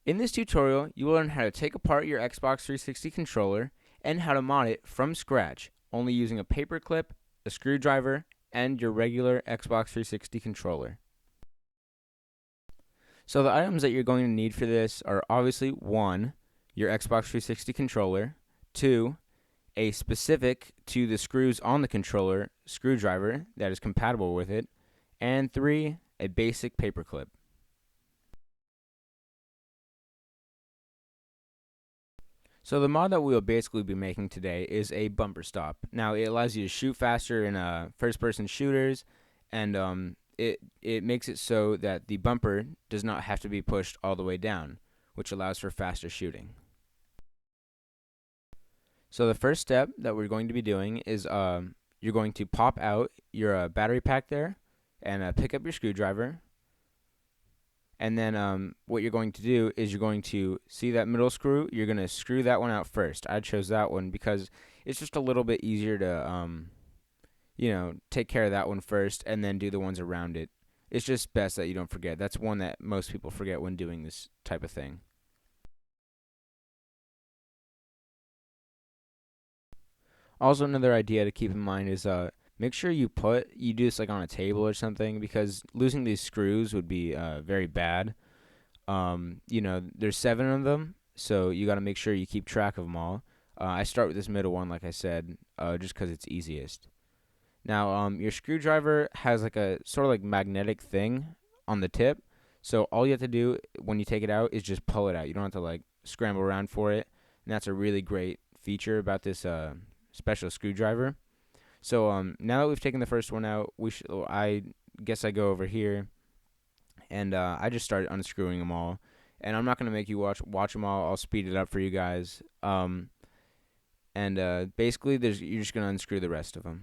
In this tutorial, you will learn how to take apart your Xbox 360 controller and how to mod it from scratch, only using a paperclip, a screwdriver, and your regular Xbox 360 controller. So the items that you're going to need for this are obviously 1, your Xbox 360 controller, 2, a specific to the screws on the controller screwdriver that is compatible with it, and 3, a basic paperclip. So the mod that we will basically be making today is a bumper stop. Now it allows you to shoot faster in first-person shooters, and it makes it so that the bumper does not have to be pushed all the way down, which allows for faster shooting. So the first step that we're going to be doing is you're going to pop out your battery pack there, and pick up your screwdriver. And then what you're going to do is you're going to see that middle screw. You're going to screw that one out first. I chose that one because it's just a little bit easier to, take care of that one first and then do the ones around it. It's just best that you don't forget. That's one that most people forget when doing this type of thing. Also, another idea to keep in mind is make sure you do this like on a table or something, because losing these screws would be very bad. There's 7 of them, so you got to make sure you keep track of them all. I start with this middle one, like I said, just because it's easiest. Now, your screwdriver has like a sort of like magnetic thing on the tip, so all you have to do when you take it out is just pull it out. You don't have to like scramble around for it, and that's a really great feature about this special screwdriver. So now that we've taken the first one out, I guess I go over here and I just started unscrewing them all. And I'm not gonna make you watch them all. I'll speed it up for you guys. And basically, you're just gonna unscrew the rest of them.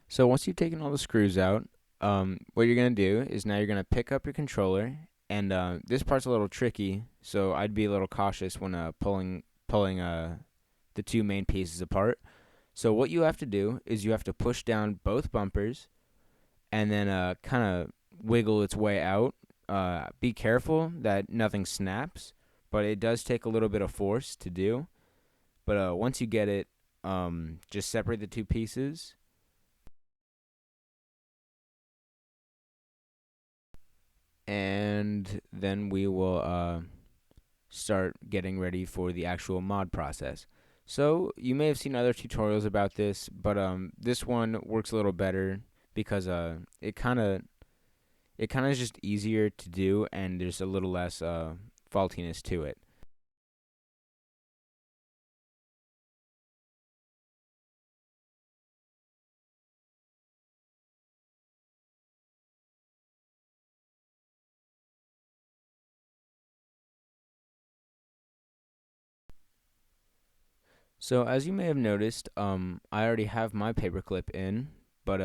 So once you've taken all the screws out, what you're gonna do is now you're gonna pick up your controller, and this part's a little tricky, so I'd be a little cautious when pulling the two main pieces apart. So what you have to do is you have to push down both bumpers, and then kind of wiggle its way out. Be careful that nothing snaps, but it does take a little bit of force to do. But once you get it, just separate the two pieces, and then we will start getting ready for the actual mod process. So you may have seen other tutorials about this, but this one works a little better because it kind of is just easier to do, and there's a little less faultiness to it. So as you may have noticed, I already have my paperclip in, but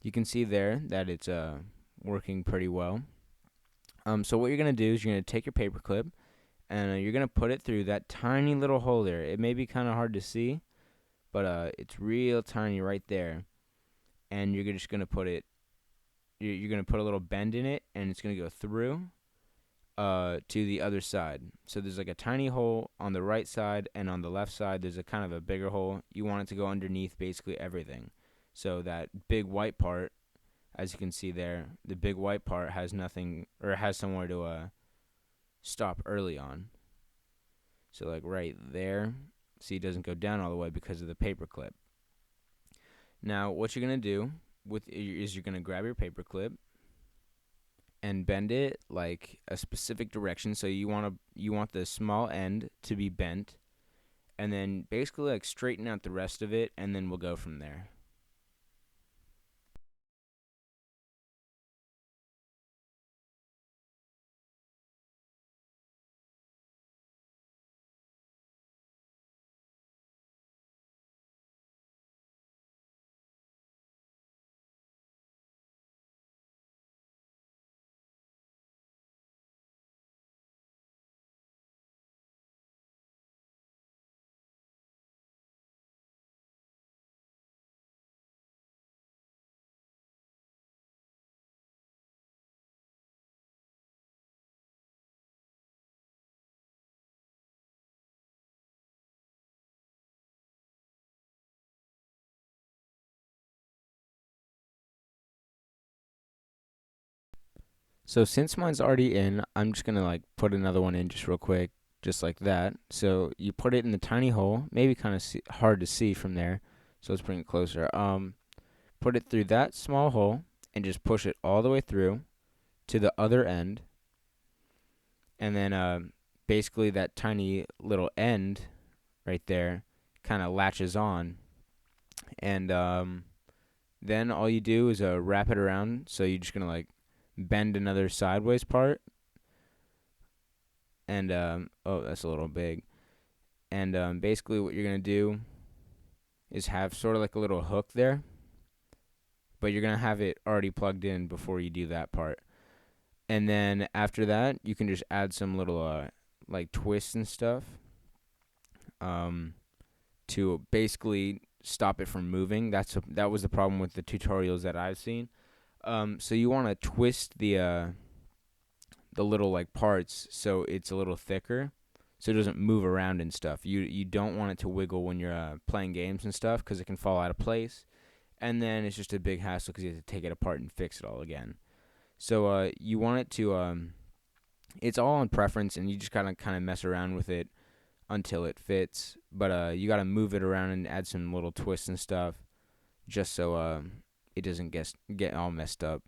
you can see there that it's working pretty well. So what you're gonna do is you're gonna take your paperclip and you're gonna put it through that tiny little hole there. It may be kind of hard to see, but it's real tiny right there. And you're just gonna put it. You're gonna put a little bend in it, and it's gonna go through to the other side. So there's like a tiny hole on the right side, and on the left side there's a kind of a bigger hole. You want it to go underneath basically everything. So that big white part, as you can see there, the big white part has nothing, or has somewhere to stop early on. So like right there, see, it doesn't go down all the way because of the paper clip. Now what you're gonna do is you're gonna grab your paper clip and bend it like a specific direction. So you want the small end to be bent, and then basically like straighten out the rest of it, and then we'll go from there. So since mine's already in, I'm just gonna like put another one in just real quick, just like that. So you put it in the tiny hole, maybe kind of hard to see from there. So let's bring it closer. Put it through that small hole and just push it all the way through to the other end, and then basically that tiny little end right there kind of latches on, and then all you do is wrap it around. So you're just gonna like bend another sideways part, and oh, that's a little big. And basically what you're gonna do is have sort of like a little hook there, but you're gonna have it already plugged in before you do that part. And then after that, you can just add some little like twists and stuff um, to basically stop it from moving. That was the problem with the tutorials that I've seen. So you want to twist the little like parts so it's a little thicker, so it doesn't move around and stuff. You don't want it to wiggle when you're playing games and stuff because it can fall out of place, and then it's just a big hassle because you have to take it apart and fix it all again. So you want it to it's all on preference, and you just gotta kind of mess around with it until it fits. But you gotta move it around and add some little twists and stuff, just so it doesn't get all messed up.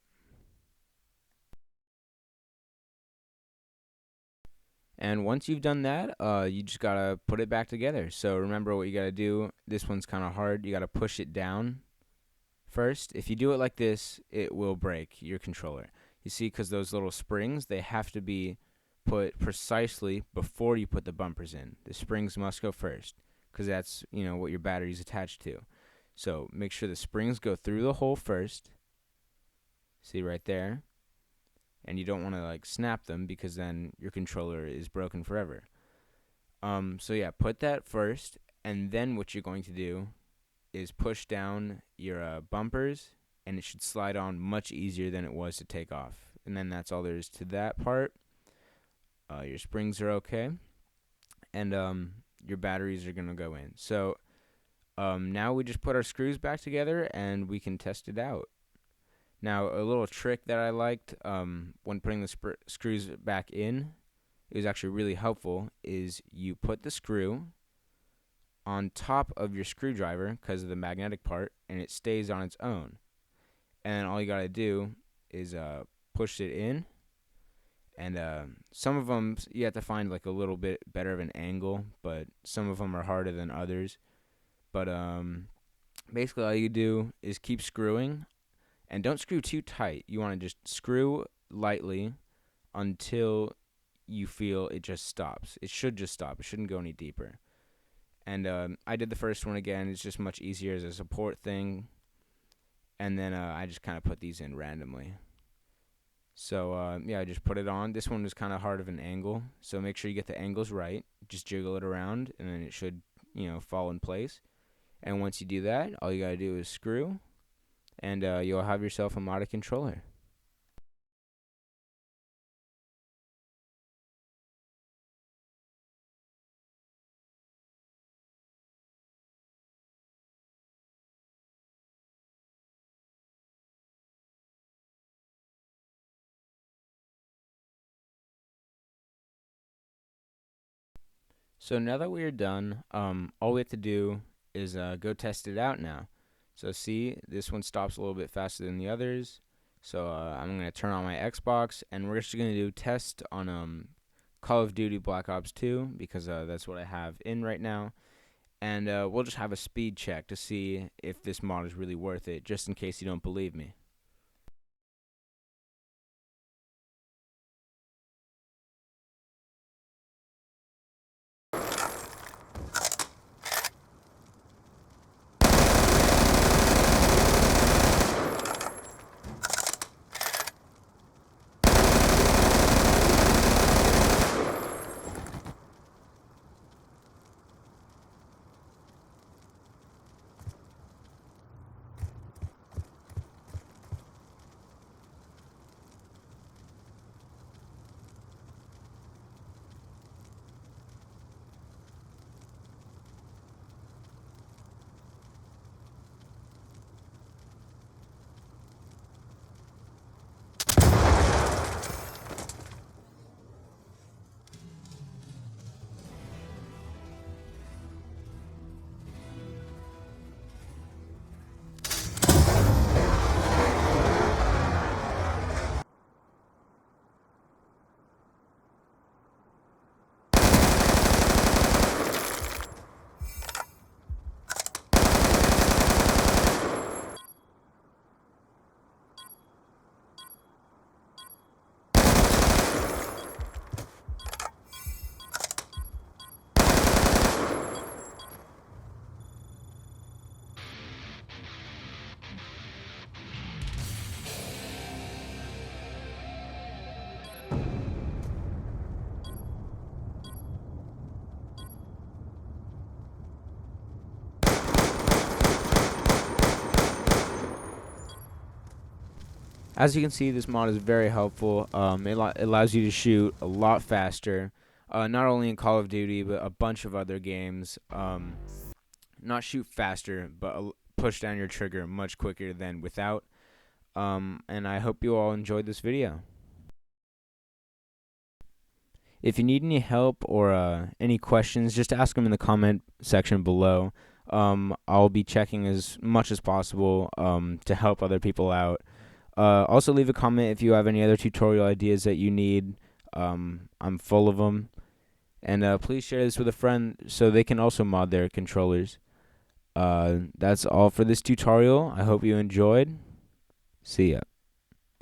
And once you've done that, you just gotta put it back together. So remember what you gotta do. This one's kind of hard. You gotta push it down first. If you do it like this, it will break your controller. You see, because those little springs, they have to be put precisely before you put the bumpers in. The springs must go first, because that's what your battery's attached to. So make sure the springs go through the hole first. See right there. And you don't want to like snap them because then your controller is broken forever. So yeah, put that first, and then what you're going to do is push down your bumpers, and it should slide on much easier than it was to take off. And then that's all there is to that part. Your springs are okay, and your batteries are gonna go in. So now we just put our screws back together, and we can test it out. Now, a little trick that I liked when putting the screws back in, it was actually really helpful, is you put the screw on top of your screwdriver because of the magnetic part, and it stays on its own. And all you got to do is push it in, and some of them you have to find like a little bit better of an angle, but some of them are harder than others. But basically all you do is keep screwing. And don't screw too tight. You want to just screw lightly until you feel it just stops. It should just stop. It shouldn't go any deeper. And I did the first one again. It's just much easier as a support thing. And then I just kind of put these in randomly. So yeah, I just put it on. This one was kind of hard of an angle. So make sure you get the angles right. Just jiggle it around, and then it should, fall in place. And once you do that, all you got to do is screw, and you'll have yourself a modded controller. So now that we're done, all we have to do is go test it out now. So see, this one stops a little bit faster than the others. So I'm going to turn on my Xbox, and we're just going to do test on Call of Duty Black Ops 2 because that's what I have in right now. And we'll just have a speed check to see if this mod is really worth it, just in case you don't believe me. As you can see, this mod is very helpful. It allows you to shoot a lot faster, not only in Call of Duty, but a bunch of other games. Not shoot faster, but push down your trigger much quicker than without. And I hope you all enjoyed this video. If you need any help or any questions, just ask them in the comment section below. I'll be checking as much as possible to help other people out. Also, leave a comment if you have any other tutorial ideas that you need. I'm full of them. And please share this with a friend so they can also mod their controllers. That's all for this tutorial. I hope you enjoyed. See ya.